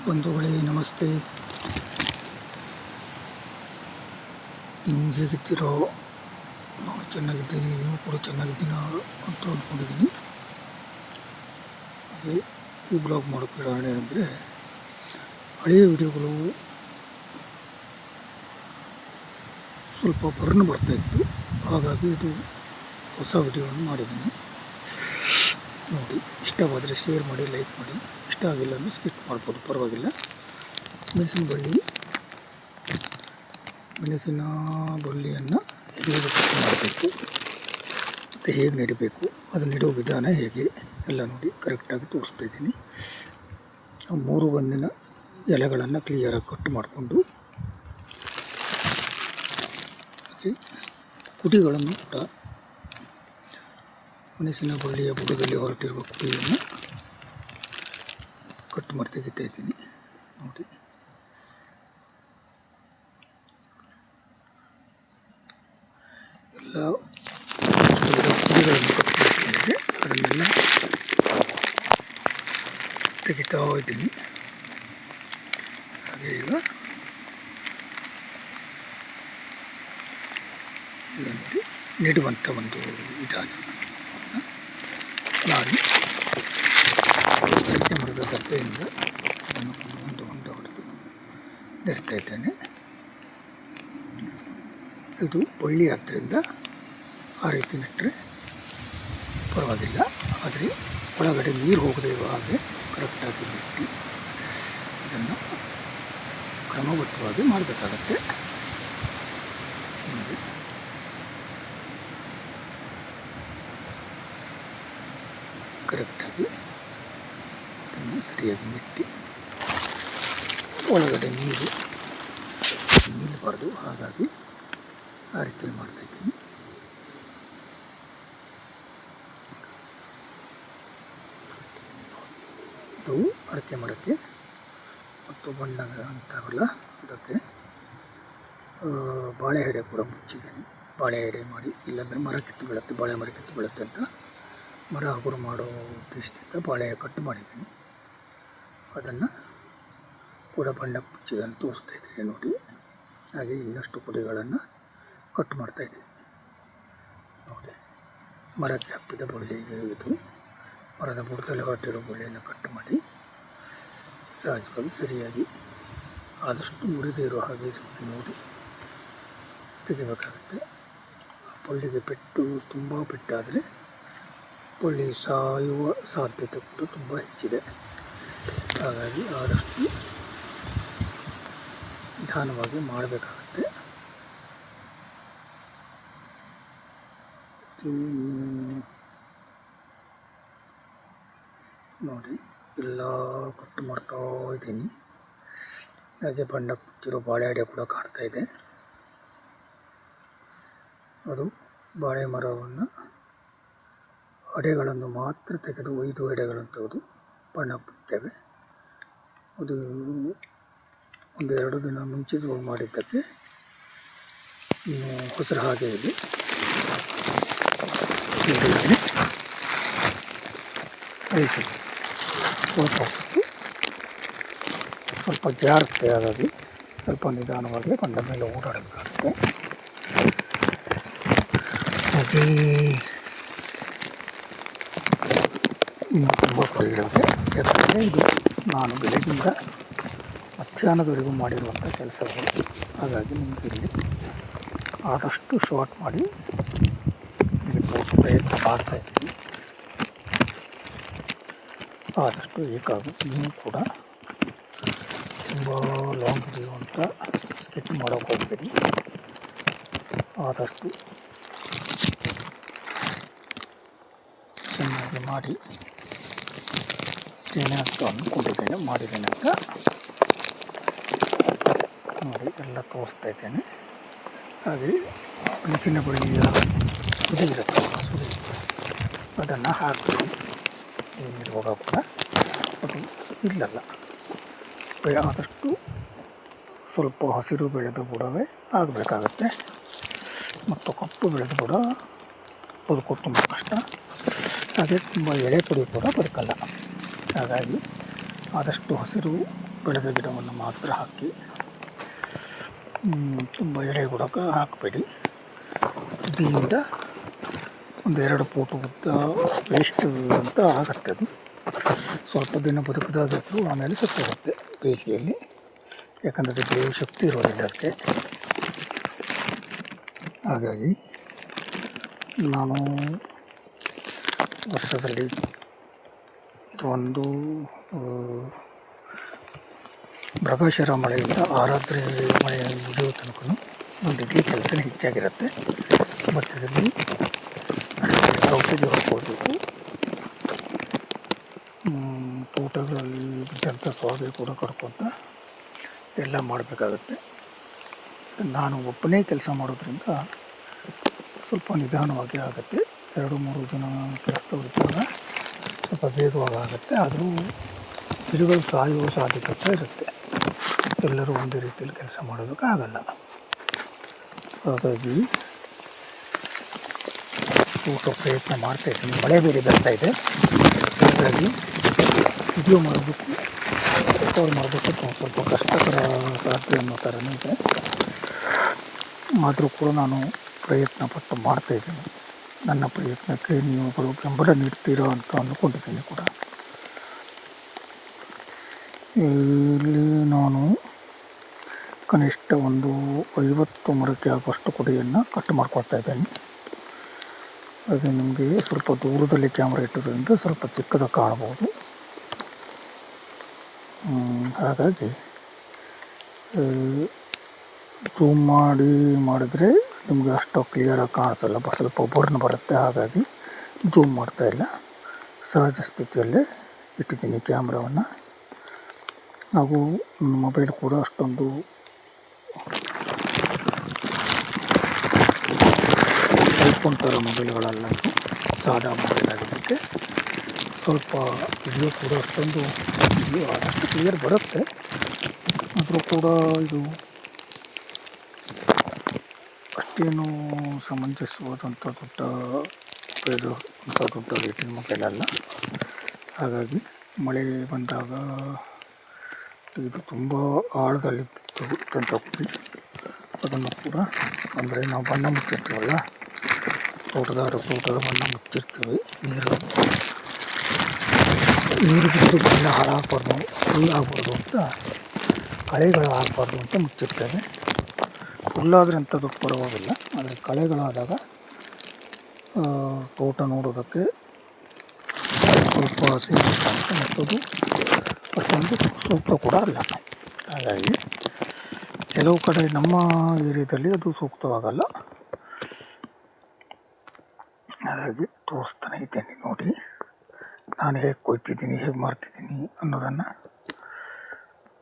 ಬಂಧುಗಳೇ ನಮಸ್ತೆ. ನೀವು ಹೇಗಿದ್ದೀರೋ? ನಾನು ಚೆನ್ನಾಗಿದ್ದೀನಿ, ನೀವು ಕೂಡ ಚೆನ್ನಾಗಿದ್ದೀನ ಅಂತ ಅಂದ್ಕೊಂಡಿದ್ದೀನಿ. ಹಾಗೆ ಈ ಬ್ಲಾಗ್ ಮಾಡೋ ಕಾರಣ ಏನಂದರೆ, ಹಳೆಯ ವಿಡಿಯೋಗಳು ಸ್ವಲ್ಪ ಬರ್ನ್ ಬರ್ತಾಯಿತ್ತು, ಹಾಗಾಗಿ ಇದು ಹೊಸ ವಿಡಿಯೋವನ್ನು ಮಾಡಿದ್ದೀನಿ. ನೋಡಿ, ಇಷ್ಟವಾದರೆ ಶೇರ್ ಮಾಡಿ, ಲೈಕ್ ಮಾಡಿ. ಇಷ್ಟ ಆಗಿಲ್ಲ ಅಂದರೆ ಸ್ಕಿಪ್ ಮಾಡ್ಬೋದು, ಪರವಾಗಿಲ್ಲ. ಮೆಣಸಿನ ಬಳ್ಳಿಯನ್ನು ಹೇಗೆ ಕಟ್ ಮಾಡಬೇಕು ಮತ್ತು ಹೇಗೆ ನೆಡಬೇಕು, ಅದು ನೆಡೋ ವಿಧಾನ ಹೇಗೆ ಎಲ್ಲ ನೋಡಿ ಕರೆಕ್ಟಾಗಿ ತೋರಿಸ್ತಾ ಇದ್ದೀನಿ. ಆ 3 ಬಣ್ಣಿನ ಎಲೆಗಳನ್ನು ಕ್ಲಿಯರಾಗಿ ಕಟ್ ಮಾಡಿಕೊಂಡು, ಹಾಗೆ ಕುಡಿಗಳನ್ನು ಕೂಡ ಮೆಣಸಿನ ಬಳ್ಳಿಯ ಬುಡದಲ್ಲಿ ಹೊರಟಿರುವ ಕುಡಿಯನ್ನು ಕಟ್ ಮಾಡಿ ತೆಗಿತಾ ಇದ್ದೀನಿ. ನೋಡಿ, ಎಲ್ಲ ಕುಡಿಗಳನ್ನು ಕಟ್ ಮಾಡ್ಕೊಂಡಿದ್ದೆ, ಅದನ್ನೆಲ್ಲ ತೆಗಿತಾ ಇದ್ದೀನಿ. ಹಾಗೆ ಈಗ ನೋಡಿ, ನೆಡುವಂಥ ಒಂದು ವಿಧಾನ ನಾನು ಅಡಿಕೆ ಮರದ ದಬ್ಬೆಯಿಂದ ಅದನ್ನು ಒಂದು ಹೊಂಡ ಹೊಡೆದು ನೆಡ್ತಾ ಇದ್ದೇನೆ. ಇದು ಬಳ್ಳಿ ಆದ್ದರಿಂದ ಆ ರೀತಿ ನೆಟ್ಟರೆ ಪರವಾಗಿಲ್ಲ, ಆದರೆ ಒಳಗಡೆ ನೀರು ಹೋಗದೇ ಇರುವ ಹಾಗೆ ಕರೆಕ್ಟಾಗಿ ಬಿಟ್ಟು ಅದನ್ನು ಕ್ರಮಬದ್ಧವಾಗಿ ಮಾಡಬೇಕಾಗತ್ತೆ. ನೋಡಿ, ಕರೆಕ್ಟಾಗಿ ಅದನ್ನು ಸರಿಯಾಗಿ ಬಿಟ್ಟು ಒಳಗಡೆ ನೀರು ನಿಲ್ಲಬಾರ್ದು, ಹಾಗಾಗಿ ಆ ರೀತಿಯಲ್ಲಿ ಮಾಡ್ತಾಯಿದ್ದೀನಿ. ಇದು ಅಡಿಕೆ ಮರಕ್ಕೆ ಮತ್ತು ಬಣ್ಣ ಅಂತಾವಲ್ಲ ಅದಕ್ಕೆ ಬಾಳೆ ಎಡೆ ಕೂಡ ಮುಚ್ಚಿದ್ದೀನಿ. ಬಾಳೆ ಎಡೆ ಮಾಡಿ, ಇಲ್ಲಾಂದರೆ ಮರ ಕಿತ್ತು ಬೀಳುತ್ತೆ, ಬಾಳೆ ಮರ ಕಿತ್ತು ಬೀಳುತ್ತೆ ಅಂತ ಮರ ಹಗುರು ಮಾಡೋ ಉದ್ದೇಶದಿಂದ ಬಾಳೆ ಕಟ್ ಮಾಡಿದ್ದೀನಿ. ಅದನ್ನು ಕೂಡ ಬಣ್ಣ ಮುಚ್ಚಿದನ್ನು ತೋರಿಸ್ತಾ ಇದ್ದೀನಿ ನೋಡಿ. ಹಾಗೆ ಇನ್ನಷ್ಟು ಕುಡಿಗಳನ್ನು ಕಟ್ ಮಾಡ್ತಾಯಿದ್ದೀನಿ. ನೋಡಿ, ಮರಕ್ಕೆ ಹಬ್ಬಿದ ಬಳ್ಳಿ ಇದು. ಮರದ ಬುಡದಲ್ಲಿ ಹೊರಟಿರೋ ಬಳ್ಳಿಯನ್ನು ಕಟ್ ಮಾಡಿ ಸಹಜವಾಗಿ ಸರಿಯಾಗಿ ಆದಷ್ಟು ಮುರಿದೇ ಇರೋ ಹಾಗೆ ರೀತಿ ನೋಡಿ ತೆಗಿಬೇಕಾಗುತ್ತೆ. ಬಳ್ಳಿಗೆ ಪೆಟ್ಟು ತುಂಬ ಪೆಟ್ಟಾದರೆ ಬಳ್ಳಿ ಸಾಯುವ ಸಾಧ್ಯತೆ ಕೂಡ ತುಂಬ ಹೆಚ್ಚಿದೆ. ಹಾಗಾಗಿ ಆದಷ್ಟು ನಿಧಾನವಾಗಿ ಮಾಡಬೇಕಾಗುತ್ತೆ. ನೋಡಿ, ಎಲ್ಲ ಕಟ್ ಮಾಡ್ತಾ ಇದ್ದೀನಿ. ಹಾಗೆ ಬಣ್ಣ ಮುಚ್ಚಿರೋ ಬಾಳೆ ಎಡೆ ಕೂಡ ಕಾಣ್ತಾ ಇದೆ. ಅದು ಬಾಳೆ ಮರವನ್ನು ಎಡೆಗಳನ್ನು ಮಾತ್ರ ತೆಗೆದು 5 ಎಡೆಗಳನ್ನು ತೆಗೆದು ಬಣ್ಣ ಬಿಡ್ತೇವೆ. ಅದು 1-2 ದಿನ ಮುಂಚಿತವಾಗಿ ಮಾಡಿದ್ದಕ್ಕೆ ಇನ್ನು ಹೊಸರು ಹಾಗೆ ಇದೆ. ಸ್ವಲ್ಪ ಜಾರುತ್ತೆ, ಹಾಗಾಗಿ ಸ್ವಲ್ಪ ನಿಧಾನವಾಗಿ ಬಂಡ ಮೇಲೆ ಓಡಾಡಬೇಕಾಗುತ್ತೆ. ಹಾಗೆ ಇನ್ನು ತುಂಬ ಕೊಯ್ಲಿದೆ, ಯಾಕಂದರೆ ಇದು ನಾನು ಬೆಳಗ್ಗಿಂದ ಮಧ್ಯಾಹ್ನದವರೆಗೂ ಮಾಡಿರುವಂಥ ಕೆಲಸಗಳು. ಹಾಗಾಗಿ ನಿಮಗೆ ಇಲ್ಲಿ ಆದಷ್ಟು ಶಾರ್ಟ್ ಮಾಡಿ ನಿಮಗೆ ಪ್ರಯತ್ನ ಮಾಡ್ತಾಯಿದ್ದೀನಿ. ಆದಷ್ಟು ಏಕಾಗುತ್ತೆ. ನೀವು ಕೂಡ ತುಂಬ ಲಾಂಗ್ ವಿಡಿಯೋ ಅಂತ ಸ್ಕಿಪ್ ಮಾಡೋಕ್ಕೆ ಹೋಗಬೇಡಿ. ಆದಷ್ಟು ಚೆನ್ನಾಗಿ ಮಾಡಿ ಇಷ್ಟೇನೆ ಅಂತ ಅಂದ್ಕೊಂಡಿದ್ದೇನೆ, ಮಾಡಿದ್ದೇನೆ ಅಂತ ನೋಡಿ ಎಲ್ಲ ತೋರಿಸ್ತಾ ಇದ್ದೇನೆ. ಹಾಗೆ ಮೆಣಸಿನ ಬಳ್ಳಿಯ ಸುಡಿ ಇರುತ್ತೆ, ಸುಡಿ ಅದನ್ನು ಹಾಕ್ತೀವಿ. ನೀರಿರುವಾಗ ಕೂಡ ಅದು ಇಲ್ಲಲ್ಲ, ಆದಷ್ಟು ಸ್ವಲ್ಪ ಹಸಿರು ಬೆಳೆದ ಬುಡವೇ ಆಗಬೇಕಾಗತ್ತೆ. ಮತ್ತು ಕಪ್ಪು ಬೆಳೆದ ಬುಡ ಬದುಕೋದು ತುಂಬ ಕಷ್ಟ. ಹಾಗೆ ತುಂಬ ಎಳೆ ಪುಡಿ ಕೂಡ ಬದುಕಲ್ಲ. ಹಾಗಾಗಿ ಆದಷ್ಟು ಹಸಿರು ಬೆಳೆದ ಗಿಡವನ್ನು ಮಾತ್ರ ಹಾಕಿ, ತುಂಬ ಎಳೆ ಗುಡಕ ಹಾಕಬೇಡಿ. ತುದಿಯಿಂದ ಒಂದು 2 ಫೂಟ್ ಉದ್ದ ವೇಸ್ಟ್ ಅಂತ ಆಗುತ್ತೆ. ಅದು ಸ್ವಲ್ಪ ದಿನ ಬದುಕಿದಾಗಿತ್ತು, ಆಮೇಲೆ ಸತ್ತೋಗುತ್ತೆ ಬೇಸಿಗೆಯಲ್ಲಿ. ಯಾಕಂದರೆ ಅದು ಬೆಳೆಯುವ ಶಕ್ತಿ ಇರೋದಿಲ್ಲ ಅದಕ್ಕೆ. ಹಾಗಾಗಿ ನಾನು ವರ್ಷದಲ್ಲಿ ಇದು ಒಂದು ಮೃಗಶಿರ ಮಳೆಯಿಂದ ಆರಾತ್ರಿ ಮಳೆ ಮುಗಿಯೋ ತನಕ ಒಂದು ಇದೇ ಕೆಲಸನೇ ಹೆಚ್ಚಾಗಿರುತ್ತೆ. ಭತ್ತದಲ್ಲಿ ಔಷಧಿ ಹೊಡ್ಕೊಳ್ಬೇಕು. ತೋಟಗಳಲ್ಲಿ ಬಿದ್ದಂಥ ಸೊಗೆ ಕೂಡ ಕಡ್ಕೊತ ಎಲ್ಲ ಮಾಡಬೇಕಾಗತ್ತೆ. ನಾನು ಒಬ್ಬನೇ ಕೆಲಸ ಮಾಡೋದ್ರಿಂದ ಸ್ವಲ್ಪ ನಿಧಾನವಾಗಿ ಆಗುತ್ತೆ. 2-3 ಜನ ಕೆಲಸದವ್ರು ಇದ್ದಾಗ ಸ್ವಲ್ಪ ಬೇಗವಾಗಿ ಆಗುತ್ತೆ. ಆದರೂ ಗಿಡಗಳು ಸಾಯುವ ಸಾಧ್ಯತೆ ಇರುತ್ತೆ. ಎಲ್ಲರೂ ಒಂದೇ ರೀತಿಯಲ್ಲಿ ಕೆಲಸ ಮಾಡೋದಕ್ಕಾಗಲ್ಲ. ಹಾಗಾಗಿ ಸ್ವಲ್ಪ ಪ್ರಯತ್ನ ಮಾಡ್ತಾಯಿದ್ದೀನಿ. ಮಳೆ ಬೇರೆ ಬರ್ತಾಯಿದೆ, ಹಾಗಾಗಿ ವಿಡಿಯೋ ಮಾಡೋದಕ್ಕೂ ರೆಕಾರ್ಡ್ ಮಾಡೋದಕ್ಕೂ ಸ್ವಲ್ಪ ಕಷ್ಟಕರ ಸಾಧ್ಯ ಅನ್ನೋ ಥರನೇ ಇದೆ. ಆದರೂ ಕೂಡ ನಾನು ಪ್ರಯತ್ನಪಟ್ಟು ಮಾಡ್ತಾಯಿದ್ದೀನಿ. ನನ್ನ ಪ್ರಯತ್ನಕ್ಕೆ ನೀವುಗಳು ಬೆಂಬಲ ನೀಡ್ತೀರಾ ಅಂತ ಅಂದ್ಕೊಂಡಿದ್ದೀನಿ ಕೂಡ. ಇಲ್ಲಿ ನಾನು ಕನಿಷ್ಠ ಒಂದು 50 ಮರಕ್ಕೆ ಆಗುವಷ್ಟು ಕುಡಿಯನ್ನು ಕಟ್ ಮಾಡ್ಕೊಳ್ತಾ ಇದ್ದೀನಿ. ಹಾಗೆ ನಿಮಗೆ ಸ್ವಲ್ಪ ದೂರದಲ್ಲಿ ಕ್ಯಾಮ್ರಾ ಇಟ್ಟೋದ್ರಿಂದ ಸ್ವಲ್ಪ ಚಿಕ್ಕದಾಗಿ ಕಾಣ್ಬೋದು. ಹಾಗಾಗಿ ಜೂಮ್ ಮಾಡಿದರೆ ನಿಮಗೆ ಅಷ್ಟು ಕ್ಲಿಯರಾಗಿ ಕಾಣಿಸಲ್ಲ, ಸ್ವಲ್ಪ ಬರ್ನ್ ಬರುತ್ತೆ. ಹಾಗಾಗಿ ಜೂಮ್ ಮಾಡ್ತಾಯಿಲ್ಲ, ಸಹಜ ಸ್ಥಿತಿಯಲ್ಲೇ ಇಟ್ಟಿದ್ದೀನಿ ಕ್ಯಾಮ್ರಾವನ್ನು. ಹಾಗೂ ಮೊಬೈಲ್ ಕೂಡ ಅಷ್ಟೊಂದು ಐಫೋನ್ ಥರ ಮೊಬೈಲ್ಗಳೆಲ್ಲ ಸಾದಾ ಮೊಬೈಲ್ ಆಗಿದ್ದಕ್ಕೆ ಸ್ವಲ್ಪ ವಿಡಿಯೋ ಕೂಡ ಅಷ್ಟೊಂದು ಆದಷ್ಟು ಕ್ಲಿಯರ್ ಬರುತ್ತೆ. ಆದರೂ ಕೂಡ ಇದು ಅಷ್ಟೇನು ಸಮಂಜಸವಾದಂಥ ದೊಡ್ಡ ರೇಟಿನ ಮೊಬೈಲ್ ಅಲ್ಲ. ಹಾಗಾಗಿ ಮಳೆ ಬಂದಾಗ ಇದು ತುಂಬ ಆಳದಲ್ಲಿದ್ದಂಥ ಕುಡಿ, ಅದನ್ನು ಕೂಡ ಅಂದರೆ ನಾವು ಬಣ್ಣ ಮುಚ್ಚಿರ್ತೀವಲ್ಲ, ತೋಟದ ಬಣ್ಣ ಮುಚ್ಚಿರ್ತೀವಿ. ನೀರು ಬಿದ್ದು ಬಣ್ಣ ಹಾಳಾಗಬಾರ್ದು, ಫುಲ್ಲಾಗಬಾರ್ದು ಅಂತ, ಕಳೆಗಳು ಆಗಬಾರ್ದು ಅಂತ ಮುಚ್ಚಿರ್ತೇವೆ. ಫುಲ್ಲಾದರೆ ಅಂಥದ್ದು ಪರವಾಗಿಲ್ಲ, ಆದರೆ ಕಳೆಗಳಾದಾಗ ತೋಟ ನೋಡೋದಕ್ಕೆ ಸ್ವಲ್ಪ ಸೇಫ್ ಕಾಣುತ್ತೆ ಮತ್ತು ಅದು ಅಷ್ಟೊಂದು ಸೂಕ್ತ ಕೂಡ ಅಲ್ಲ. ಹಾಗಾಗಿ ಕೆಲವು ಕಡೆ ನಮ್ಮ ಏರಿಯಾದಲ್ಲಿ ಅದು ಸೂಕ್ತವಾಗಲ್ಲ. ಹಾಗಾಗಿ ತೋರಿಸ್ತಾನೆ ಇದ್ದೇನೆ ನೋಡಿ, ನಾನು ಹೇಗೆ ಕೊಯ್ತಿದ್ದೀನಿ, ಹೇಗೆ ಮಾಡ್ತಿದ್ದೀನಿ ಅನ್ನೋದನ್ನು.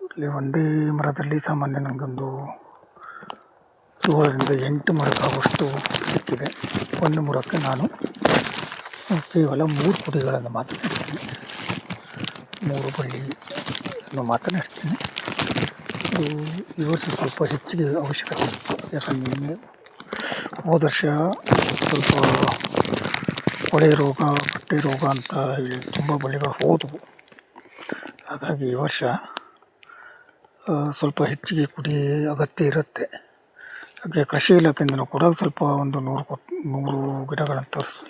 ಇಲ್ಲಿ ಒಂದೇ ಮರದಲ್ಲಿ ಸಾಮಾನ್ಯ ನನಗೊಂದು 7ರಿಂದ 8 ಮರಕ್ಕಾಗುವಷ್ಟು ಸಿಕ್ಕಿದೆ. ಒಂದು ಮರಕ್ಕೆ ನಾನು ಕೇವಲ 3 ಕುಡಿಗಳನ್ನು ಮಾತ್ರ ಇಡ್ತೀನಿ, 3 ಬಳ್ಳಿಯನ್ನು ಮಾತ್ರ ಇಡ್ತೀನಿ. ಈ ವರ್ಷ ಸ್ವಲ್ಪ ಹೆಚ್ಚಿಗೆ ಅವಶ್ಯಕತೆ ಇತ್ತು. ಯಾಕಂದರೆ ಹೋದ ವರ್ಷ ಸ್ವಲ್ಪ ಕೊಳೆ ರೋಗ, ಕಟ್ಟೆ ರೋಗ ಅಂತ ಹೇಳಿ ತುಂಬ ಬಳ್ಳಿಗಳು ಹೋದವು. ಹಾಗಾಗಿ ಈ ವರ್ಷ ಸ್ವಲ್ಪ ಹೆಚ್ಚಿಗೆ ಕುಡಿ ಅಗತ್ಯ ಇರುತ್ತೆ. ಹಾಗೆ ಕೃಷಿ ಇಲಾಖೆಯಿಂದಲೂ ಕೂಡ ಸ್ವಲ್ಪ ಒಂದು 100 ಗಿಡಗಳನ್ನು ತರಿಸಿ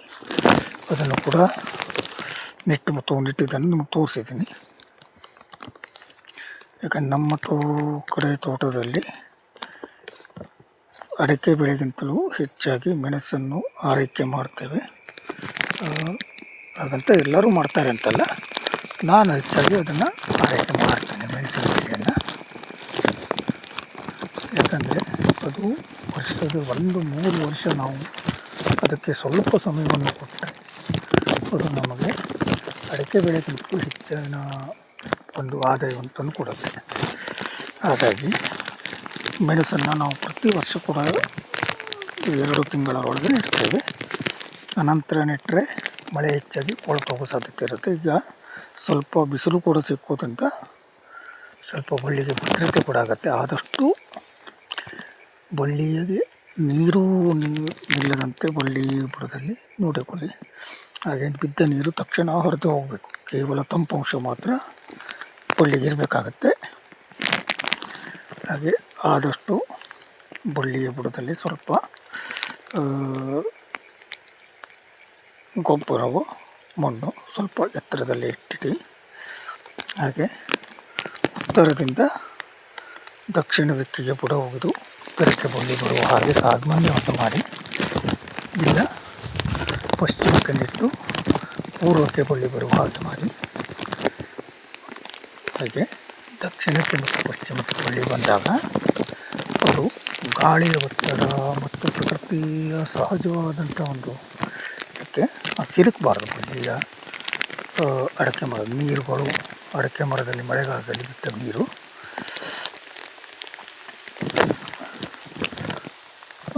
ಅದನ್ನು ಕೂಡ ನೆಟ್ಟಿದ್ದನ್ನು ನಿಮಗೆ ತೋರಿಸಿದ್ದೀನಿ. ಯಾಕಂದ್ರೆ ನಮ್ಮ ಕಡೆ ತೋಟದಲ್ಲಿ ಅಡಿಕೆ ಬೆಳೆಗಿಂತಲೂ ಹೆಚ್ಚಾಗಿ ಮೆಣಸನ್ನು ಆರೈಕೆ ಮಾಡ್ತೇವೆ. ಹಾಗಂತ ಎಲ್ಲರೂ ಮಾಡ್ತಾರೆ ಅಂತಲ್ಲ, ನಾನು ಹೆಚ್ಚಾಗಿ ಅದನ್ನು ಆರೈಕೆ ಮಾಡ್ತೇನೆ, ಮೆಣಸಿನ ಬೆಳೆಯನ್ನು. ಯಾಕಂದರೆ ಅದು ವರ್ಷದ 3 ವರ್ಷ ನಾವು ಅದಕ್ಕೆ ಸ್ವಲ್ಪ ಸಮಯವನ್ನು ಕೊಟ್ಟರೆ ಅದು ನಮಗೆ ಅಡಿಕೆ ಬೆಳೆಗಿಂತಲೂ ಹೆಚ್ಚಿನ ಒಂದು ಆದಾಯವನ್ನು ತಂದು ಕೊಡುತ್ತೆ. ಹಾಗಾಗಿ ಮೆಣಸನ್ನು ನಾವು ಪ್ರತಿ ವರ್ಷ ಕೂಡ 2 ತಿಂಗಳ ಒಳಗೆ ನೆಡ್ತೇವೆ. ಅನಂತರ ನೆಟ್ಟರೆ ಮಳೆ ಹೆಚ್ಚಾಗಿ ಕೊಳ್ತೋಗೋ ಸಾಧ್ಯತೆ ಇರುತ್ತೆ. ಈಗ ಸ್ವಲ್ಪ ಬಿಸಿಲು ಕೂಡ ಸಿಕ್ಕೋದ್ರಿಂದ ಸ್ವಲ್ಪ ಬಳ್ಳಿಗೆ ಭದ್ರತೆ ಕೂಡ ಆಗುತ್ತೆ. ಆದಷ್ಟು ಬಳ್ಳಿಗೆ ನೀರು ನಿಲ್ಲದಂತೆ ಬಳ್ಳಿ ಬುಡದಲ್ಲಿ ನೋಡಿಕೊಳ್ಳಿ. ಹಾಗೆ ಬಿದ್ದ ನೀರು ತಕ್ಷಣ ಹೊರತು ಹೋಗಬೇಕು. ಕೇವಲ ತಂಪಾಂಶ ಮಾತ್ರ ಬಳ್ಳಿಗೆ ಇರಬೇಕಾಗತ್ತೆ. ಹಾಗೆ ಆದಷ್ಟು ಬಳ್ಳಿಯ ಬುಡದಲ್ಲಿ ಸ್ವಲ್ಪ ಗೊಬ್ಬರವು ಮಣ್ಣು ಸ್ವಲ್ಪ ಎತ್ತರದಲ್ಲಿ ಇಟ್ಟಿಟ್ಟು, ಹಾಗೆ ಉತ್ತರದಿಂದ ದಕ್ಷಿಣ ದಿಕ್ಕಿಗೆ ಬುಡ ಹೋಗುವುದು, ಉತ್ತರಕ್ಕೆ ಬಳ್ಳಿ ಬರುವ ಹಾಗೆ ಸಾಮಾನ್ಯವನ್ನು ಮಾಡಿ, ಇಲ್ಲ ಪಶ್ಚಿಮಕ್ಕೆ ನೆಟ್ಟು ಪೂರ್ವಕ್ಕೆ ಬಳ್ಳಿ ಬರುವ ಹಾಗೆ ಮಾಡಿ, ಹಾಗೆ ದಕ್ಷಿಣಕ್ಕೆ ಮತ್ತು ಪಶ್ಚಿಮಕ್ಕೆ ಬಳ್ಳಿ ಬಂದಾಗ ಅದು ಗಾಳಿಯ ಒತ್ತಡ ಮತ್ತು ಪ್ರಕೃತಿಯ ಸಹಜವಾದಂಥ ಒಂದು ಇದಕ್ಕೆ ಸಿಲುಕಬಾರ್ದು. ಬಳ್ಳಿಯ ಅಡಕೆ ಮರದ ನೀರುಗಳು, ಅಡಕೆ ಮರದಲ್ಲಿ ಮಳೆಗಾಲದಲ್ಲಿ ಬಿದ್ದ ನೀರು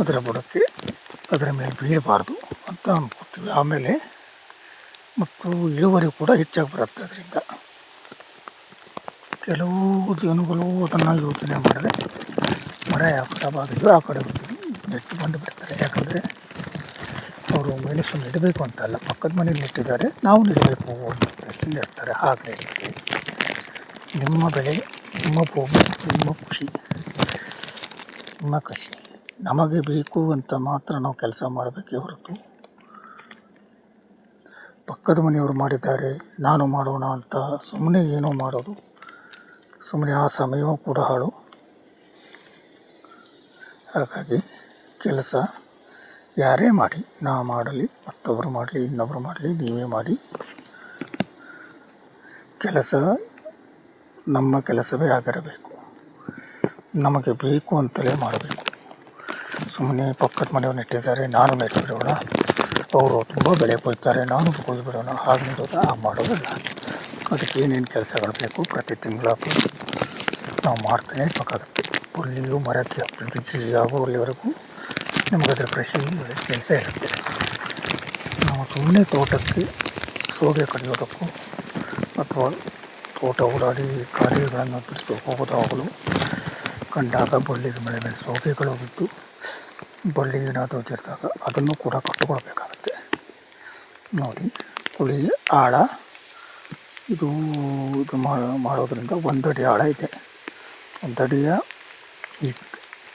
ಅದರ ಬುಡಕ್ಕೆ ಅದರ ಮೇಲೆ ಬೀಳಬಾರ್ದು ಅಂತ ಅನ್ಕೋತೀವಿ. ಆಮೇಲೆ ಮತ್ತು ಇಳುವರಿ ಕೂಡ ಹೆಚ್ಚಾಗಿ ಬರುತ್ತೆ ಅದರಿಂದ. ಕೆಲವು ಜನಗಳು ಅದನ್ನು ಯೋಚನೆ ಮಾಡಿದ್ರೆ ಮರ ಯಾವ ಕಡೆ ಬಾಗಿದ್ದು ಆ ಕಡೆ ನೆಟ್ಟು ಬಂದು ಬಿಡ್ತಾರೆ. ಯಾಕಂದರೆ ಅವರು ಮೆಣಸು ನೆಡಬೇಕು ಅಂತಲ್ಲ, ಪಕ್ಕದ ಮನೇಲಿ ನೆಟ್ಟಿದ್ದಾರೆ, ನಾವು ನೆಡಬೇಕು ಅನ್ನೋ ಉದ್ದೇಶದಿಂದ ನೆಡ್ತಾರೆ. ಹಾಗೆ ನೆಡ್ತೀವಿ. ನಿಮ್ಮ ಬೆಳೆ, ನಿಮ್ಮ ಭೂಮಿ, ನಿಮ್ಮ ಖುಷಿ, ನಿಮ್ಮ ಕೃಷಿ ನಮಗೆ ಬೇಕು ಅಂತ ಮಾತ್ರ ನಾವು ಕೆಲಸ ಮಾಡಬೇಕೇ ಹೊರತು ಪಕ್ಕದ ಮನೆಯವರು ಮಾಡಿದ್ದಾರೆ ನಾನು ಮಾಡೋಣ ಅಂತ ಸುಮ್ಮನೆ ಏನೋ ಮಾಡೋದು, ಸುಮ್ಮನೆ ಆ ಸಮಯವೂ ಕೂಡ ಹಾಳು. ಹಾಗಾಗಿ ಕೆಲಸ ಯಾರೇ ಮಾಡಿ, ನಾ ಮಾಡಲಿ, ಮತ್ತೊಬ್ಬರು ಮಾಡಲಿ, ಇನ್ನೊಬ್ಬರು ಮಾಡಲಿ, ನೀವೇ ಮಾಡಿ, ಕೆಲಸ ನಮ್ಮ ಕೆಲಸವೇ ಆಗಿರಬೇಕು. ನಮಗೆ ಬೇಕು ಅಂತಲೇ ಮಾಡಬೇಕು. ಸುಮ್ಮನೆ ಪಕ್ಕದ ಮನೆಯವ್ರು ನೆಟ್ಟಿದ್ದಾರೆ ನಾನು ನೆಟ್ಟಿರೋಣ, ಅವರು ತುಂಬ ಬೆಳೆ ಕೊಯ್ತಾರೆ ನಾನು ಕೊಯ್ದುಬಿಡೋಣ, ಹಾಗೆ ನೆಡೋದು, ಹಾಗೆ ಮಾಡೋದಲ್ಲ. ಅದಕ್ಕೆ ಏನೇನು ಕೆಲಸಗಳು ಬೇಕು ಪ್ರತಿ ತಿಂಗಳು ನಾವು ಮಾಡ್ತಾನೆ ಇರಬೇಕಾಗುತ್ತೆ. ಬಳ್ಳಿಯು ಮರಕ್ಕೆ ಬಿಗಿ ಆಗುವಲ್ಲಿವರೆಗೂ ನಮಗದರ ಕೃಷಿ ಕೆಲಸ ಇರುತ್ತೆ. ನಾವು ಸುಮ್ಮನೆ ತೋಟಕ್ಕೆ ಸೋಗೆ ಕಡಿಯೋದಕ್ಕೂ ಅಥವಾ ತೋಟ ಓಡಾಡಿ ಕಾರ್ಯಗಳನ್ನು ಬಿಡಿಸೋ ಹೋಗೋದಾಗಲು ಕಂಡಾಗ ಬಳ್ಳಿಗೆ ಮಳೆ ಮೇಲೆ ಸೋಗೆಗಳು ಬಿದ್ದು ಬಳ್ಳಿ ಏನಾದರೂ ಜರಿದಾಗ ಅದನ್ನು ಕೂಡ ಕಟ್ಟಿಕೊಳ್ಬೇಕಾಗತ್ತೆ. ನೋಡಿ, ಕುಳಿ ಆಳ ಇದು ಮಾಡೋದ್ರಿಂದ ಒಂದಡಿ ಆಳ ಇದೆ. ಒಂದಡಿಯ ಈ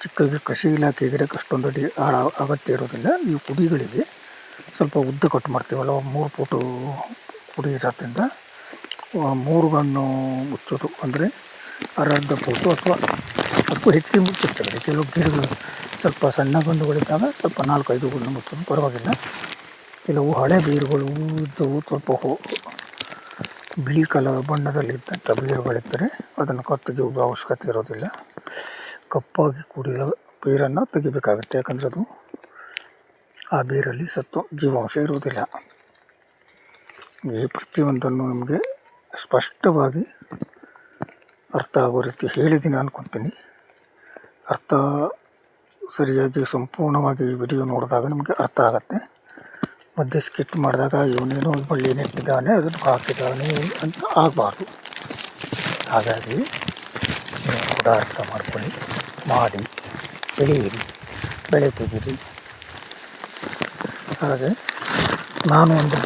ಚಿಕ್ಕ ಕೃಷಿ ಇಲಾಖೆ ಗಿಡಕ್ಕೆ ಅಷ್ಟೊಂದು ಅಡಿ ಆಳ ಅಗತ್ಯ ಇರೋದಿಲ್ಲ. ಈ ಕುಡಿಗಳಿಗೆ ಸ್ವಲ್ಪ ಉದ್ದ ಕಟ್ ಮಾಡ್ತೀವಲ್ಲ, 3 ಫೂಟು ಕುಡಿ ಇರೋದ್ರಿಂದ 3 ಗಣ್ಣು ಮುಚ್ಚೋದು, ಅಂದರೆ ಅರ್ಧ ಫೂಟು ಅಥವಾ ಅದಕ್ಕೂ ಹೆಚ್ಚಿಗೆ ಮುಚ್ಚಿರ್ತದೆ. ಕೆಲವು ಗಿಡಗಳು ಸ್ವಲ್ಪ ಸಣ್ಣ ಗಂಡುಗಳಿದ್ದಾಗ ಸ್ವಲ್ಪ 4-5 ಗಣ್ಣು ಮುಚ್ಚೋದು ಪರವಾಗಿಲ್ಲ. ಕೆಲವು ಹಳೆ ಬೇರುಗಳು ಇದ್ದವು, ಸ್ವಲ್ಪ ಬಿಳಿ ಬಣ್ಣದಲ್ಲಿದ್ದಂಥ ಬೇರುಗಳಿದ್ದರೆ ಅದನ್ನು ತೆಗೆಯುವ ಅವಶ್ಯಕತೆ ಇರೋದಿಲ್ಲ. ಕಪ್ಪಾಗಿ ಕೂಡಿದ ಬೇರನ್ನು ತೆಗಿಬೇಕಾಗುತ್ತೆ, ಯಾಕಂದರೆ ಅದು ಆ ಬೇರಲ್ಲಿ ಜೀವಾಂಶ ಇರುವುದಿಲ್ಲ. ಈ ಪ್ರತಿಯೊಂದನ್ನು ನಮಗೆ ಸ್ಪಷ್ಟವಾಗಿ ಅರ್ಥ ಆಗೋ ರೀತಿ ಹೇಳಿದ್ದೀನಿ ಅನ್ಕೊತೀನಿ. ಅರ್ಥ ಸರಿಯಾಗಿ ಸಂಪೂರ್ಣವಾಗಿ ವಿಡಿಯೋ ನೋಡಿದಾಗ ನಮಗೆ ಅರ್ಥ ಆಗುತ್ತೆ. ಮಧ್ಯೆ ಸ್ಕಿಟ್ ಮಾಡಿದಾಗ ಇವನೇನೋ ಬಳ್ಳಿ ನೆಟ್ಟಿದ್ದಾನೆ ಅದನ್ನು ಹಾಕಿದ್ದಾನೆ ಅಂತ ಆಗಬಾರ್ದು. ಹಾಗಾಗಿ ನೀವು ಕೂಡ ಅರ್ಥ ಮಾಡ್ಕೊಳ್ಳಿ, ಮಾಡಿ, ಬೆಳೆಯಿರಿ, ಬೆಳೆ ತೆಗೀರಿ. ಹಾಗೆ ನಾನು ಒಂದು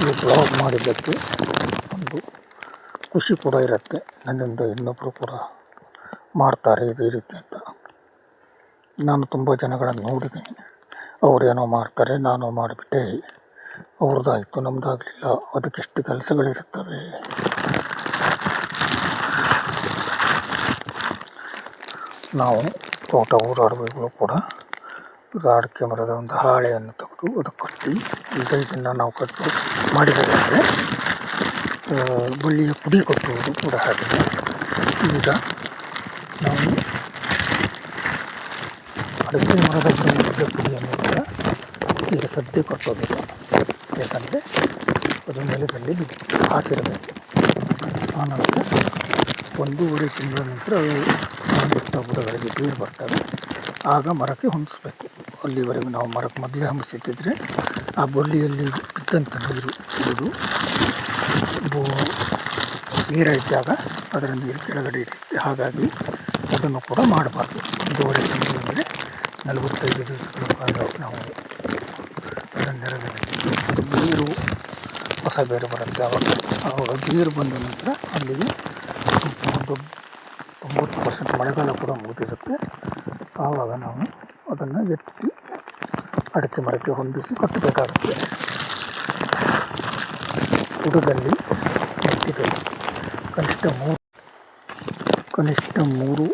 ಈ ಬ್ಲಾಗ್ ಮಾಡಿದ್ದಕ್ಕೆ ಒಂದು ಖುಷಿ ಕೂಡ ಇರುತ್ತೆ. ನನ್ನಿಂದ ಇನ್ನೊಬ್ಬರು ಕೂಡ ಮಾಡ್ತಾರೆ ಇದೇ ರೀತಿ ಅಂತ. ನಾನು ತುಂಬ ಜನಗಳನ್ನು ನೋಡಿದ್ದೀನಿ, ಅವರೇನೋ ಮಾಡ್ತಾರೆ, ನಾನು ಮಾಡಿಬಿಟ್ಟೆ, ಅವ್ರದ್ದಾಯಿತು ನಮ್ಮದಾಗಲಿಲ್ಲ. ಅದಕ್ಕೆಷ್ಟು ಕೆಲಸಗಳಿರುತ್ತವೆ. ನಾವು ತೋಟ ಓಡಾಡುವಾಗಲೂ ಕೂಡ ಅಡಿಕೆ ಮರದ ಒಂದು ಹಾಳೆಯನ್ನು ತೆಗೆದು ಅದಕ್ಕೆ ಕಟ್ಟಿ, ಈಗ ಇದನ್ನು ನಾವು ಕಟ್ಟು ಮಾಡಿದರೆ ಬಳ್ಳಿಯ ಪುಡಿ ಕಟ್ಟುವುದು ಕೂಡ ಹಾಗೆ. ಈಗ ನಾವು ಅಡಿಕೆ ಮರದ ಪುಡಿಯನ್ನು ಕೂಡ ಈಗ ಸದ್ಯ ಕಟ್ಟೋದಿಲ್ಲ, ಯಾಕಂದರೆ ಅದು ನೆಲದಲ್ಲಿ ಹಾಸಿರಬೇಕು. ಆನಂತರ 1.5 ತಿಂಗಳ ನಂತರ ಅದು ಬಿಟ್ಟ ಬುಡಗಳಿಗೆ ಬೇರು ಬರ್ತವೆ, ಆಗ ಮರಕ್ಕೆ ಹೊಂದಿಸ್ಬೇಕು. ಅಲ್ಲಿವರೆಗೂ ನಾವು ಮರಕ್ಕೆ ಮೊದಲೇ ಹೊಂದಿಸಿದ್ದಿದ್ರೆ ಆ ಬಳ್ಳಿಯಲ್ಲಿ ಬಿದ್ದಂಥ ನೀರು ಇದು ನೀರಿದ್ದಾಗ ಅದರ ನೀರು ಕೆಳಗಡೆ ಇರುತ್ತೆ. ಹಾಗಾಗಿ ಅದನ್ನು ಕೂಡ ಮಾಡಬಾರ್ದು. 1.5 ತಿಂಗಳ ಮೇಲೆ 45 ದಿವಸಗಳ ಕಾಲ ನಾವು ಅದರ ನೆರದಲ್ಲಿ ನೀರು ಹೊಸ ಬೇರು ಬರುತ್ತೆ. ಆವಾಗ ಬೇರು ಬಂದ ನಂತರ ಅಲ್ಲಿಗೆ ಒಂದು 90% ಮಳೆಗಾಲ ಕೂಡ ಮುಗಿದಿರುತ್ತೆ. ಆವಾಗ ನಾವು ಅದನ್ನು ಎತ್ತಿ ಅಡಿಕೆ ಮರಕ್ಕೆ ಹೊಂದಿಸಿ ಕಟ್ಟಬೇಕಾಗುತ್ತೆ. ಬುಡದಲ್ಲಿ ಎತ್ತಿದಲ್ಲಿ ಕನಿಷ್ಠ ಮೂರು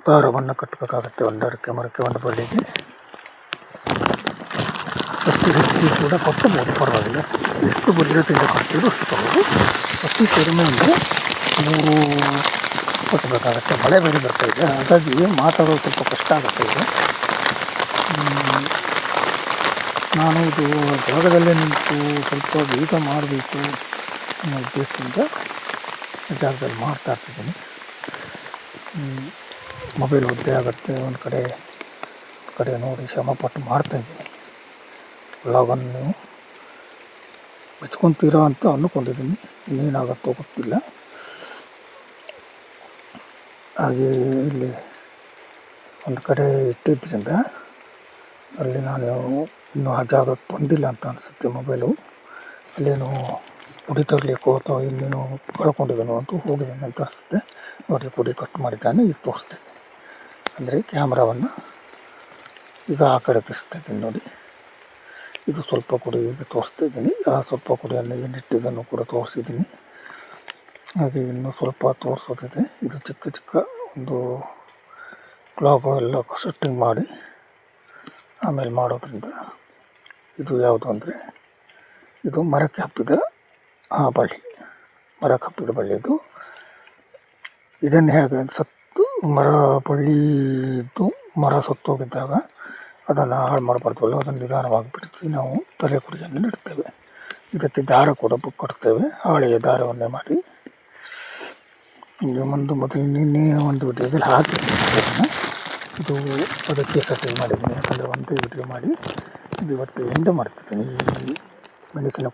ದಾರವನ್ನು ಕಟ್ಟಬೇಕಾಗುತ್ತೆ ಒಂದು ಅಡಿಕೆ ಮರಕ್ಕೆ, ಒಂದು ಬಳ್ಳಿಗೆ. ಅತಿ ಹೆಚ್ಚು ಕೂಡ ಕಟ್ಟಬಹುದು, ಪರವಾಗಿಲ್ಲ. ಎಷ್ಟು ಭದ್ರತೆಯಿಂದ ಕಟ್ತೀರೋ ಅಷ್ಟು ತಗೊಳ್ಳಿ. ಅತಿ ಕಡಿಮೆ ಅಂದರೆ 3 ಕಟ್ಟಬೇಕಾಗತ್ತೆ. ಮಳೆ ಬೇರೆ ಬರ್ತಾ ಇದೆ, ಹಾಗಾಗಿ ಮಾತಾಡೋದು ಸ್ವಲ್ಪ ಕಷ್ಟ ಆಗುತ್ತೆ ಈಗ. ನಾನು ಇದು ಜಾಗದಲ್ಲೇ ನಿಂತು ಸ್ವಲ್ಪ ಬೇಗ ಮಾಡಬೇಕು ಅನ್ನೋ ಉದ್ದೇಶದಿಂದ ಜಾಗದಲ್ಲಿ ಮಾಡ್ತಾ ಇರ್ತಿದ್ದೀನಿ. ಮೊಬೈಲ್ ಒದ್ದೆ ಆಗುತ್ತೆ, ಒಂದು ಕಡೆ ನೋಡಿ ಶ್ರಮಪಟ್ಟು ಮಾಡ್ತಾಯಿದ್ದೀನಿ. ವ್ಲಾಗನ್ನು ನೀವು ಮೆಚ್ಕೊತೀರಾ ಅಂತ ಅಂದ್ಕೊಂಡಿದ್ದೀನಿ, ಇನ್ನೇನಾಗುತ್ತೋ ಗೊತ್ತಿಲ್ಲ. ಹಾಗೆ ಇಲ್ಲಿ ಒಂದು ಕಡೆ ಇಟ್ಟಿದ್ದರಿಂದ ಅಲ್ಲಿ ನಾನು ಇನ್ನೂ ಆ ಜಾಗಕ್ಕೆ ಬಂದಿಲ್ಲ ಅಂತ ಅನಿಸುತ್ತೆ. ಮೊಬೈಲು ಅಲ್ಲೇನು ಕುಡಿ ತರಲಿಕ್ಕೋ ಅಥವಾ ಇನ್ನೇನು ಕಳ್ಕೊಂಡಿದ್ದಾನೋ ಅಂತ ಹೋಗಿದ್ದಾನೆ ಅಂತ ಅನಿಸುತ್ತೆ. ನೋಡಿ, ಕುಡಿ ಕಟ್ ಮಾಡಿದ್ದಾನೆ. ಈಗ ತೋರಿಸ್ತಿದ್ದೀನಿ, ಅಂದರೆ ಕ್ಯಾಮ್ರಾವನ್ನು ಈಗ ಆ ಕಡೆ ತಿರ್ಸ್ತಾಯಿದ್ದೀನಿ ನೋಡಿ. ಇದು ಸ್ವಲ್ಪ ಕುಡಿ ಈಗ ತೋರಿಸ್ತಿದ್ದೀನಿ. ಆ ಸ್ವಲ್ಪ ಕುಡಿಯನ್ನು ಏನಿಟ್ಟಿದ್ದನ್ನು ಕೂಡ ತೋರಿಸಿದ್ದೀನಿ. ಹಾಗೆ ಇನ್ನೂ ಸ್ವಲ್ಪ ತೋರಿಸೋದಿದೆ. ಇದು ಚಿಕ್ಕ ಒಂದು ಬ್ಲಾಗು ಎಲ್ಲ ಸೆಟ್ಟಿಂಗ್ ಮಾಡಿ ಆಮೇಲೆ ಮಾಡೋದ್ರಿಂದ. ಇದು ಯಾವುದು ಅಂದರೆ ಇದು ಮರಕ್ಕೆ ಹಬ್ಬಿದ ಬಳ್ಳಿ, ಮರಕ್ಕೆ ಹಬ್ಬಿದ ಬಳ್ಳಿ ಇದು. ಇದನ್ನು ಹೇಗೆ ಮರ ಸತ್ತೋಗಿದ್ದಾಗ ಅದನ್ನು ಹಾಳು ಮಾಡಬಾರ್ದಲ್ಲ, ಅದನ್ನು ನಿಧಾನವಾಗಿ ಬಿಡಿಸಿ ನಾವು ತಲೆ ಕುಡಿಯನ್ನು ನೆಡ್ತೇವೆ. ಇದಕ್ಕೆ ದಾರ ಕೂಡ ಕಟ್ತೇವೆ, ಹಾಳೆಯ ದಾರವನ್ನೇ ಮಾಡಿ. ನಿನ್ನೆ ಒಂದು ವಿಡಿಯೋದಲ್ಲಿ ಹಾಕಿದ್ದೀನಿ ಅದನ್ನು. ಇದು ಅದಕ್ಕೆ ಸೆಟ್ಟಿಂಗ್ ಮಾಡಿದ್ದೀನಿ, ಯಾಕಂದರೆ ಒಂದೇ ವಿಡಿಯೋ ಮಾಡಿ ಇದು ಇವತ್ತು ಎಂಡ್ ಮಾಡ್ತಿದ್ದೀನಿ. ಈ ಮೆಣಸಿನ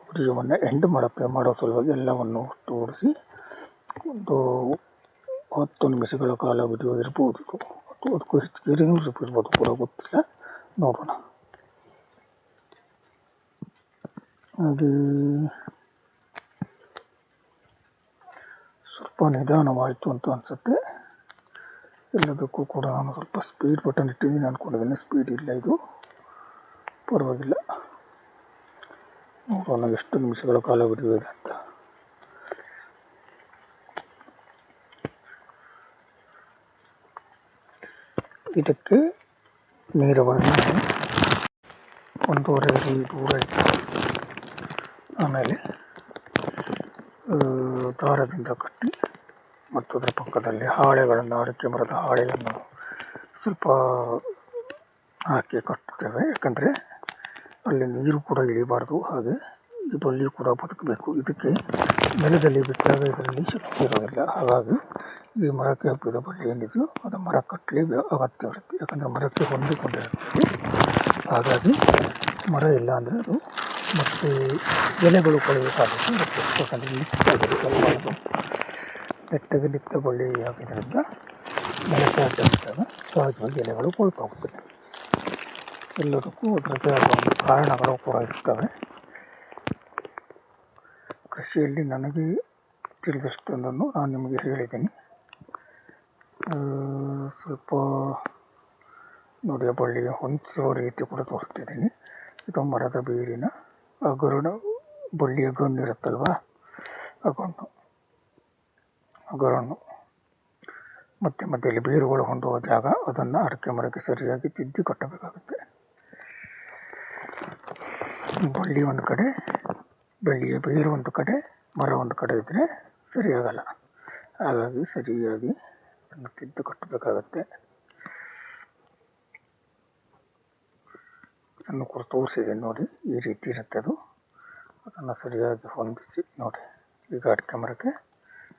ವಿಡಿಯೋವನ್ನು ಎಂಡ್ ಮಾಡೋ ಸಲುವಾಗಿ ಎಲ್ಲವನ್ನು ತೋರಿಸಿ ಒಂದು 10 ನಿಮಿಷಗಳ ಕಾಲ ವಿಡಿಯೋ ಇರ್ಬೋದು. ಅದಕ್ಕೂ ಹೆಚ್ಚಿಗೆ ಇರ್ಬೋದು ಕೂಡ, ಗೊತ್ತಿಲ್ಲ, ನೋಡೋಣ. ಹಾಗೆ ಸ್ವಲ್ಪ ನಿಧಾನವಾಯಿತು ಅಂತ ಅನಿಸುತ್ತೆ. ಎಲ್ಲದಕ್ಕೂ ಕೂಡ ನಾನು ಸ್ವಲ್ಪ ಸ್ಪೀಡ್ ಬಟನ್ ಇಟ್ಟಿದ್ದೀನಿ ಅಂದ್ಕೊಂಡಿದ್ದೀನಿ. ಸ್ಪೀಡ್ ಇಲ್ಲ, ಇದು ಪರವಾಗಿಲ್ಲ. ನೋಡೋಣ ಎಷ್ಟು ನಿಮಿಷಗಳ ಕಾಲ ವಿಡಿಯೋ ಇದೆ ಅಂತ. ಇದಕ್ಕೆ ನೇರವಾಗಿ 1.5 ಅಡಿ ದೂರ ಇತ್ತು. ಆಮೇಲೆ ದಾರದಿಂದ ಕಟ್ಟಿ ಮತ್ತು ಅದರ ಪಕ್ಕದಲ್ಲಿ ಹಾಳೆಗಳನ್ನು, ಅಡಿಕೆ ಮರದ ಹಾಳೆಯನ್ನು ಸ್ವಲ್ಪ ಹಾಕಿ ಕಟ್ಟುತ್ತೇವೆ. ಯಾಕಂದರೆ ಅಲ್ಲಿ ನೀರು ಕೂಡ ಇಳಿಬಾರ್ದು, ಹಾಗೆ ಈ ಬಳ್ಳಿ ಕೂಡ ಬದುಕಬೇಕು. ಇದಕ್ಕೆ ನೆಲದಲ್ಲಿ ಬಿಟ್ಟಾಗ ಇದರಲ್ಲಿ ಶಕ್ತಿ ಇರೋದಿಲ್ಲ. ಹಾಗಾಗಿ ಈ ಮರಕ್ಕೆ ಹಬ್ಬಿದ ಬಳ್ಳಿ ಏನಿದೆಯೋ ಅದು ಮರ ಕಟ್ಟಲಿ ಅಗತ್ಯವಿರುತ್ತೆ. ಯಾಕಂದರೆ ಮರಕ್ಕೆ ಹೊಂದಿಕೊಂಡಿರುತ್ತದೆ. ಹಾಗಾಗಿ ಮರ ಇಲ್ಲ ಅಂದರೆ ಅದು ಮತ್ತು ಎಲೆಗಳು ಕೊಳೆಯುವ ಸಾಧ್ಯತೆ ಇರುತ್ತೆ. ಯಾಕಂದರೆ ನೆಟ್ಟಗೆ ನಿಂತ ಬಳ್ಳಿ ಆಗಿದ್ದರಿಂದ ನೆಲಕ್ಕೆ ಅಡ್ಡಬಿದ್ದಾಗ ಸಹಜವಾಗಿ ಎಲೆಗಳು ಕೊಳ್ತೋಗ್ತದೆ. ಎಲ್ಲದಕ್ಕೂ ಅದರದ್ದೇ ಆದ ಒಂದು ಕಾರಣಗಳು ಕೂಡ ಇರ್ತವೆ. ಕೃಷಿಯಲ್ಲಿ ನನಗೆ ತಿಳಿದಷ್ಟೊಂದನ್ನು ನಾನು ನಿಮಗೆ ಹೇಳಿದ್ದೀನಿ. ಸ್ವಲ್ಪ ನೋಡಿ, ಆ ಬಳ್ಳಿಗೆ ಹೊಂದಿಸುವ ರೀತಿ ಕೂಡ ತೋರಿಸ್ತಿದ್ದೀನಿ. ಇದು ಮರದ ಬೇರಿನ ಬಳ್ಳಿಯ ಗಣ್ಣು ಇರುತ್ತಲ್ವ, ಆ ಗಣ್ಣು ಮಧ್ಯದಲ್ಲಿ ಬೇರುಗಳು ಹೊಂದುವ ಜಾಗ, ಅದನ್ನು ಅಡಿಕೆ ಮರಕ್ಕೆ ಸರಿಯಾಗಿ ತಿದ್ದಿ ಕಟ್ಟಬೇಕಾಗುತ್ತೆ. ಬಳ್ಳಿ ಒಂದು ಕಡೆ, ಬಳ್ಳಿಯ ಬೇರು ಒಂದು ಕಡೆ, ಮರ ಒಂದು ಕಡೆ ಇದ್ದರೆ ಸರಿಯಾಗಲ್ಲ. ಹಾಗಾಗಿ ಸರಿಯಾಗಿ ಅದನ್ನು ತಿದ್ದು ಕಟ್ಟಬೇಕಾಗತ್ತೆ. ಅದನ್ನು ಕೂಡ ತೋರಿಸಿದ್ದೀನಿ ನೋಡಿ, ಈ ರೀತಿ ಇರುತ್ತೆ ಅದು. ಅದನ್ನು ಸರಿಯಾಗಿ ಹೊಂದಿಸಿ ನೋಡಿ. ಈಗ ಅಡಿಕೆ ಮರಕ್ಕೆ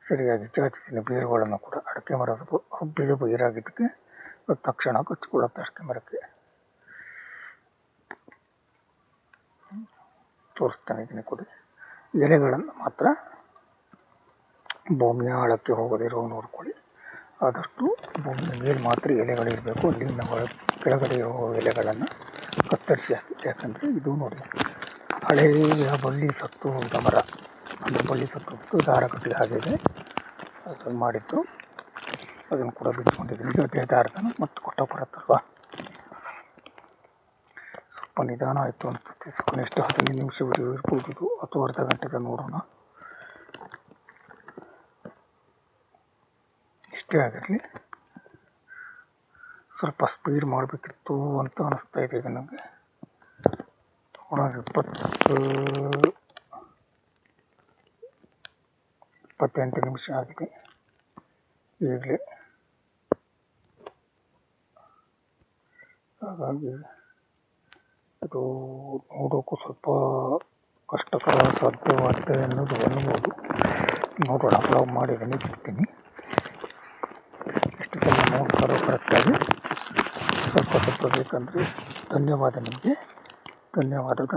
ಸರಿಯಾಗಿ ಚಾಚಿದ್ದೀನಿ ಬೇರುಗಳನ್ನು ಕೂಡ. ಅಡಿಕೆ ಮರದ ಹಬ್ಬಿದ ಬೇರಾಗಿದ್ದಕ್ಕೆ ಅದು ತಕ್ಷಣ ಕಚ್ಚಿಕೊಳ್ಳುತ್ತೆ ಅಡಿಕೆ ಮರಕ್ಕೆ. ತೋರಿಸ್ತಾನೆ ಇದನ್ನು ಕೊಡಿ. ಎಲೆಗಳನ್ನು ಮಾತ್ರ ಭೂಮಿಯ ಆಳಕ್ಕೆ ಹೋಗದಿರೋ ನೋಡ್ಕೊಳ್ಳಿ. ಆದಷ್ಟು ಭೂಮಿಯ ಮೇಲೆ ಮಾತ್ರ ಎಲೆಗಳಿರಬೇಕು. ಅಲ್ಲಿನ ಕೆಳಗಡೆ ಇರುವ ಎಲೆಗಳನ್ನು ಕತ್ತರಿಸಿ ಹಾಕಿ. ಯಾಕಂದರೆ ಇದು ನೋಡಿ, ಹಳೆಯ ಬಳ್ಳಿ ಸತ್ತು ಹೋದ ಮರ, ಅಂದರೆ ಬಳ್ಳಿ ಸತ್ತು ಹೋಗ್ತು ದಾರ ಕಟ್ಟಿ ಹಾಗಿದೆ. ಅದನ್ನು ಮಾಡಿದ್ದು ಅದನ್ನು ಕೂಡ ಬಿಚ್ಕೊಂಡಿದ್ದೀನಿ. ಅದೇ ದಾರದನ್ನು ಮತ್ತೆ ಕೊಟ್ಟ ಬರುತ್ತಲ್ವ. ಸ್ವಲ್ಪ ನಿಧಾನ ಆಯಿತು ಅನಿಸುತ್ತೆ. ಸ್ವಲ್ಪ ಎಷ್ಟು 15 ನಿಮಿಷ ವಿಡಿಯೋ ಇರ್ಬೋದು ಇದು, ಅಥವಾ ಅರ್ಧ ಗಂಟೆದ ನೋಡೋಣ. ಇಷ್ಟೇ ಆಗಿರಲಿ. ಸ್ವಲ್ಪ ಸ್ಪೀಡ್ ಮಾಡಬೇಕಿತ್ತು ಅಂತ ಅನಿಸ್ತಾ ಇದೆ ಈಗ ನನಗೆ. 28 ನಿಮಿಷ ಆಗಿದೆ ಈಗಲೇ. ಹಾಗಾಗಿ ಇದು ನೋಡೋಕ್ಕೂ ಸ್ವಲ್ಪ ಕಷ್ಟಕರ ಸಾಧ್ಯವಾಗಿದೆ ಅನ್ನೋದು ಅನ್ಬೋದು. ನೋಡೋಣ, ಅಪ್ಲೋಡ್ ಮಾಡಿದ್ದೀನಿ, ಬಿಡ್ತೀನಿ. ಎಷ್ಟು ಜನ ನೋಡ್ತಾರೋ ಕರೆಕ್ಟಾಗಿ, ಸ್ವಲ್ಪ ಬೇಕಂದರೆ ಧನ್ಯವಾದ ನಿಮಗೆ. ಧನ್ಯವಾದ.